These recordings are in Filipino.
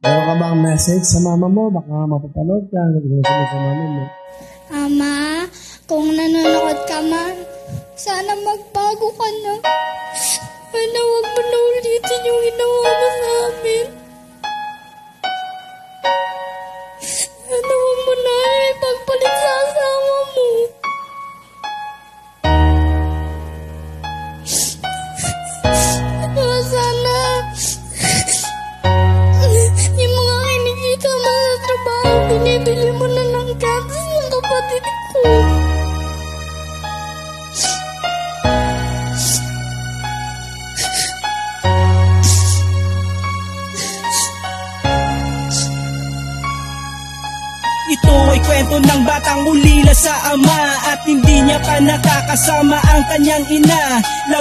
Meron ka bang message sa mama mo? Baka mapapanood ka. Nag-gusto mo sa mama mo. Ama, kung nanonood ka man, sana magbago ka na. Sana huwag mo na ulitin yung ginawa mo sa amin. Sana huwag mo na ipagpalit sa asawa mo. Sana yung mga kinikita mo sa trabaho, binibili mo na ng gatas ng kapatid ko. Ito ay kwento ng batang ulila sa ama at hindi niya pa nakakasama ang kanyang ina. 11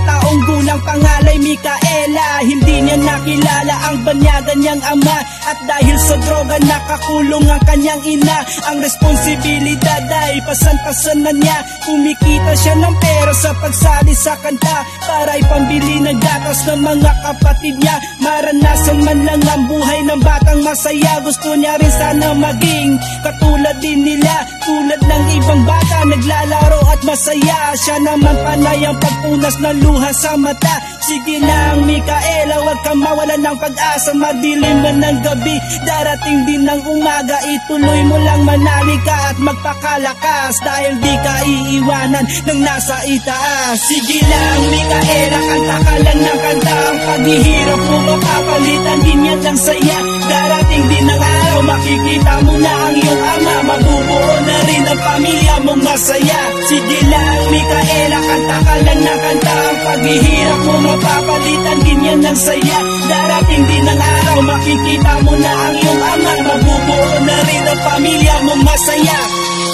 taong gulang, pangalay Micaela. Hindi niya nakilala ang banyagan niyang ama at dahil sa droga nakakulong ang kanyang ina. Ang responsibilidad ay pasan-pasan na niya. Kumikita siya ng pera sa pagsali sa kanta para ipambili ng gatas ng mga kapatid niya. Maranasan man lang ang buhay ng batang masaya. Gusto niya rin sana maging katulad din nila, tulad ng ibang bata, naglalaro at masaya. Siya naman panay ang pagpunas ng luha sa mata. Sige lang Micaela, huwag kang mawala ng pag-asa. Madilim man ng gabi, darating din ng umaga. Ituloy mo lang manalika at magpakalakas, dahil di ka iiwanan ng nasa itaas. Sige lang Micaela, kanta ka lang ng kanta. Ang paghihirap mo mapapalitan din yan ng saya. Darating din ng araw, makikita mo na ang iyong ama. Mabubuo na rin ang pamilya mong masaya. Sige lang Micaela, kanta ka lang ng kanta. Ang paghihirap mo mapapalitan din yan ng saya. Darating din ng araw, makikita mo na ang iyong ama. Mabubuo na rin ang pamilya mong masaya.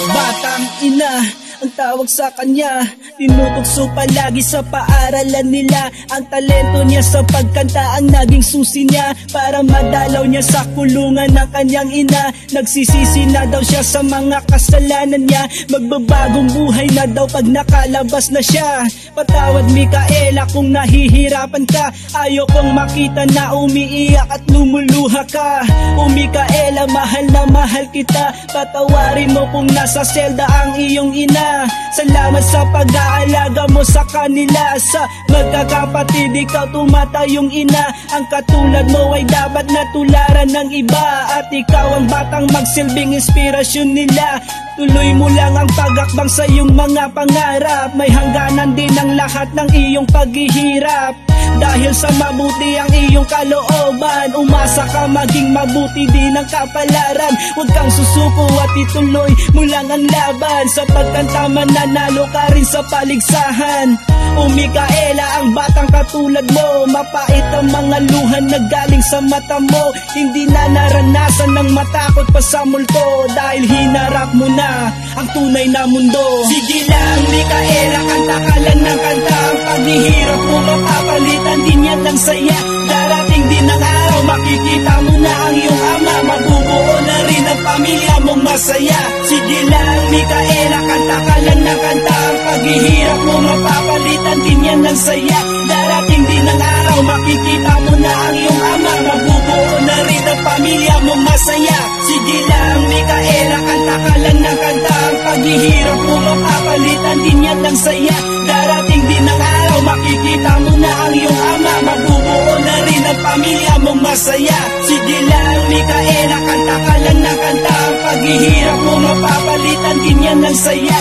Batang ina ang tawag sa kanya, tinutugso palagi sa paaralan nila. Ang talento niya sa pagkanta ang naging susi niya para madalaw niya sa kulungan ng kanyang ina. Nagsisisi na daw siya sa mga kasalanan niya. Magbabagong buhay na daw pag nakalabas na siya. Patawad Micaela kung nahihirapan ka. Ayokong makita na umiiyak at lumuluha ka. O Micaela, mahal na mahal kita. Patawarin mo kung nasa selda ang iyong ina. Salamat sa pag-aalaga mo sa kanila. Sa magkakapatid, ikaw tumatayong ina. Ang katulad mo ay dapat natularan ng iba. At ikaw ang batang magsilbing inspirasyon nila. Tuloy mo lang ang pag-akbang sa iyong mga pangarap. May hangganan din ang lahat ng iyong paghihirap. Dahil sa mabuti ang iyong kalooban, umasa ka maging mabuti din ang kapalaran. Huwag kang susuko at ituloy mo lang ang laban. Sa pagkanta mananalo ka rin sa paligsahan. O Micaela, ang batang katulad mo, mapait ang mga luhan na galing sa mata mo. Hindi na naranasan ng matakot pa sa multo, dahil hinarap mo na ang tunay na mundo. Sige lang Micaela, kanta ka lang ng kanta. Ang paghihirap mo mapapalitan din yan ng saya. Darating din ang araw, makikita mo na ang iyong ama. Mabubuo na rin ang pamilya mong masaya. Sige lang Micaela, kanta ka lang ng kanta. Ang paghihirap mo mapapalitan din yan ng saya. Darating din ang araw, makikita mo na ang iyong ama. Mabubuo na rin ang pamilya mong masaya. Sige lang Micaela, kanta ka lang ng kanta. Ang paghihirap mo mapapalitan din yan ng saya. Darating din ang araw, makikita mo na ang iyong ama. Mabubuo na rin ang pamilya mong masaya. Sige lang Micaela, kanta ka lang ng kanta. Ang paghihirap mo mapapalitan din yan ng saya.